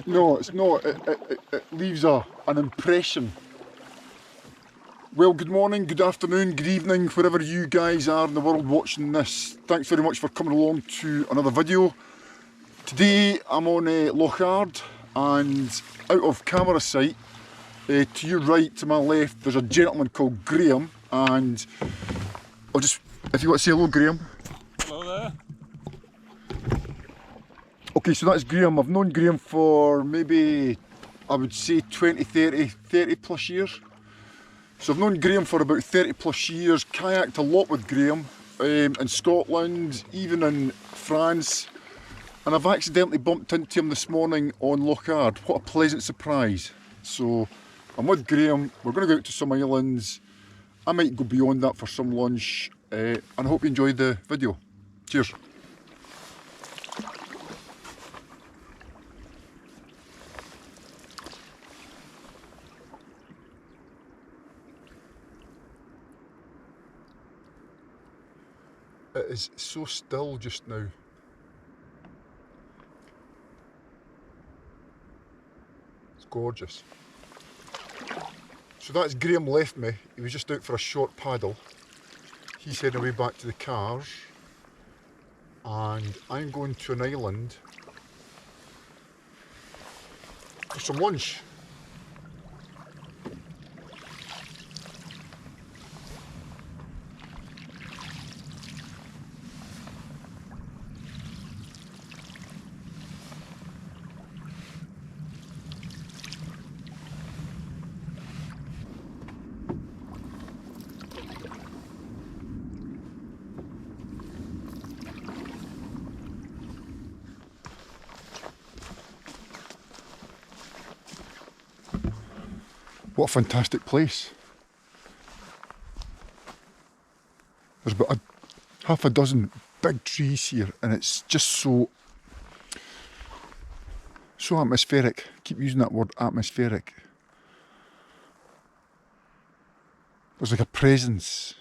No, it's not. It leaves an impression. Well, good morning, good afternoon, good evening, wherever you guys are in the world watching this. Thanks very much for coming along to another video. Today I'm on Loch Ard, and out of camera sight, to your right, to my left, there's a gentleman called Graham, and I'll just, if you want to say hello, Graham. Hello there. Okay, so that's Graham. I've known Graham for maybe, I would say 30 plus years. So I've known Graham for about 30 plus years, kayaked a lot with Graham in Scotland, even in France, and I've accidentally bumped into him this morning on Loch Ard. What a pleasant surprise. So I'm with Graham, we're going to go out to some islands, I might go beyond that for some lunch, and I hope you enjoyed the video. Cheers. It is so still just now. It's gorgeous. So that's Graham left me. He was just out for a short paddle. He's heading away back to the cars. And I'm going to an island for some lunch. What a fantastic place. There's about half a dozen big trees here, and it's just so atmospheric. Keep using that word, atmospheric. There's like a presence.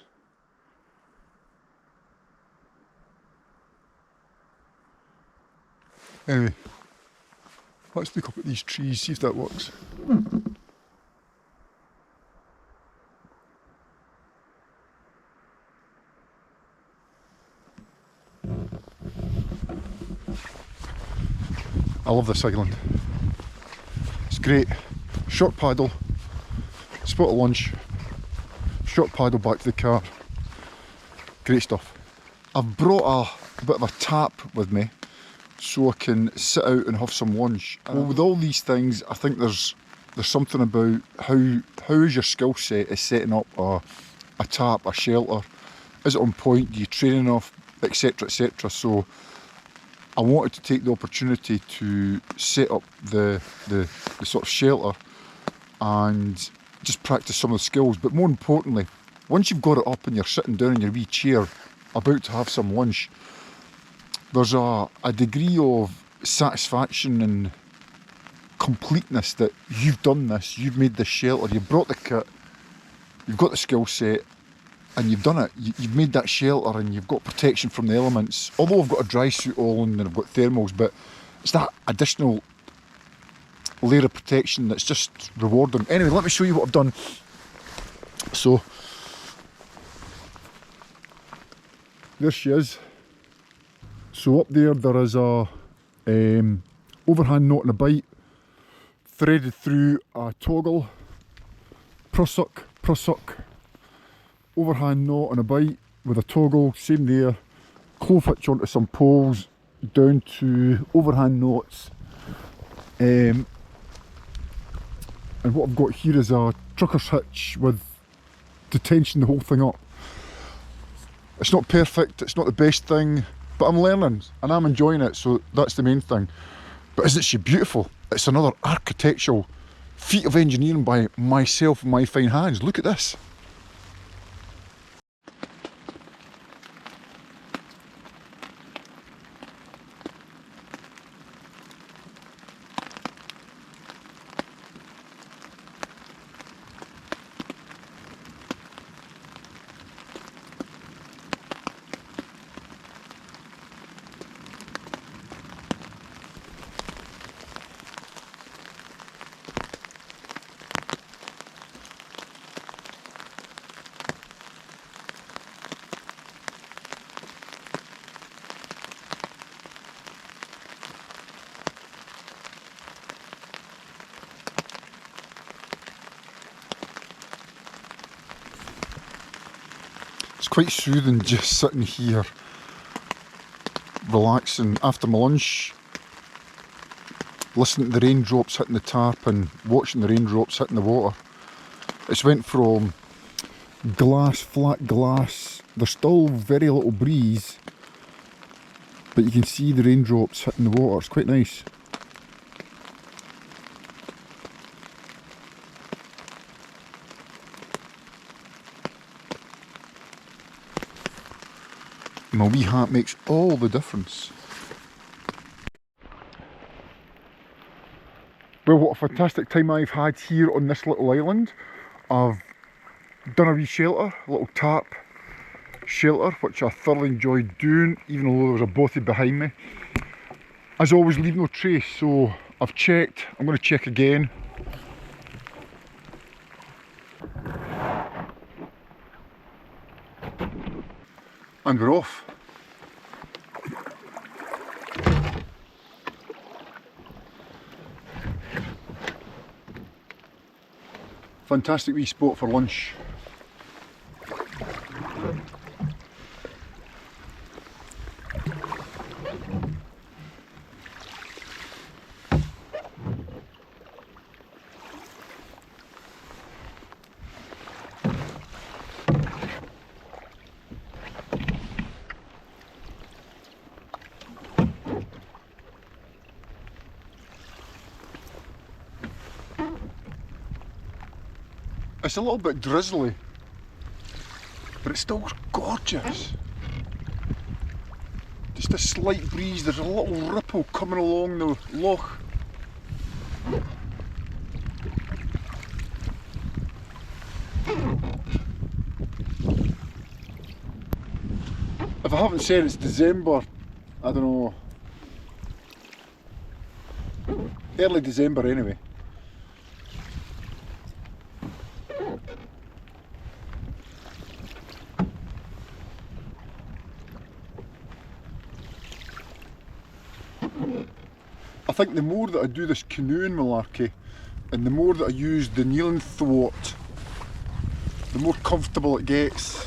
Anyway, let's look up at these trees, see if that works. I love this island. It's great. Short paddle, spot at lunch, short paddle back to the car. Great stuff. I've brought a bit of a tap with me so I can sit out and have some lunch. Well, with all these things, I think there's something about how is your skill set is setting up a tap, a shelter. Is it on point? Do you train enough, etc, etc. So I wanted to take the opportunity to set up the sort of shelter and just practice some of the skills. But more importantly, once you've got it up and you're sitting down in your wee chair about to have some lunch, there's a degree of satisfaction and completeness that you've done this, you've made this shelter, you've brought the kit, you've got the skill set, and you've done it. You've made that shelter and you've got protection from the elements. Although I've got a dry suit on and I've got thermals, but it's that additional layer of protection that's just rewarding. Anyway, let me show you what I've done. So, there she is. So up there is a overhand knot and a bight threaded through a toggle, prussuck, overhand knot and a bight with a toggle, same there, clove hitch onto some poles, down to overhand knots. And what I've got here is a trucker's hitch with to tension the whole thing up. It's not perfect, it's not the best thing, but I'm learning and I'm enjoying it, so that's the main thing. But isn't she beautiful? It's another architectural feat of engineering by myself and my fine hands. Look at this. It's quite soothing just sitting here, relaxing after my lunch, listening to the raindrops hitting the tarp and watching the raindrops hitting the water. It's went from glass, flat glass, there's still very little breeze, but you can see the raindrops hitting the water. It's quite nice. My wee hat makes all the difference. Well, what a fantastic time I've had here on this little island. I've done a wee shelter, a little tarp shelter, which I thoroughly enjoyed doing, even though there was a bothy behind me. As always, leave no trace, so I've checked, I'm going to check again. And we're off. Fantastic wee spot for lunch. It's a little bit drizzly, but it's still gorgeous. Just a slight breeze, there's a little ripple coming along the loch. If I haven't said it's December, I don't know, early December anyway. I think the more that I do this canoeing malarkey and the more that I use the kneeling thwart, the more comfortable it gets.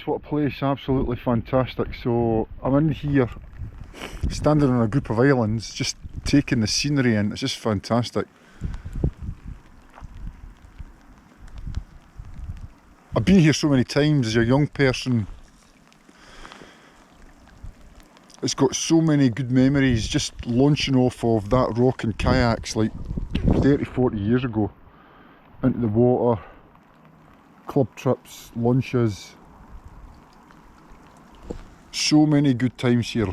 What a place, absolutely fantastic. So I'm in here, standing on a group of islands, just taking the scenery in, it's just fantastic. I've been here so many times as a young person. It's got so many good memories, just launching off of that rock in kayaks like 30-40 years ago, into the water, club trips, lunches. So many good times here.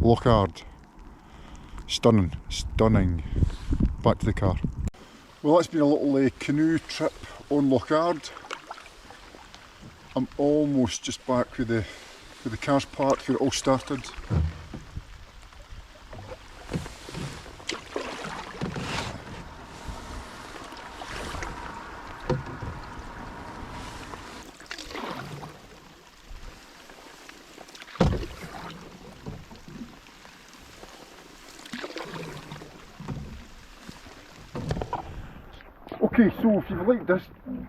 Loch Ard. Stunning, stunning. Back to the car. Well, that's been a little canoe trip on Loch Ard. I'm almost just back with the car's parked where it all started. Okay, so if you've liked this,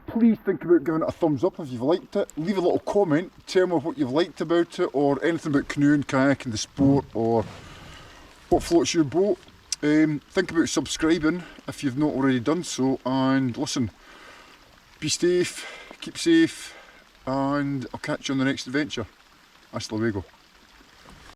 please think about giving it a thumbs up if you've liked it. Leave a little comment, tell me what you've liked about it, or anything about canoeing, kayaking, the sport, or what floats your boat. Think about subscribing if you've not already done so, and listen, be safe, keep safe, and I'll catch you on the next adventure. Hasta luego.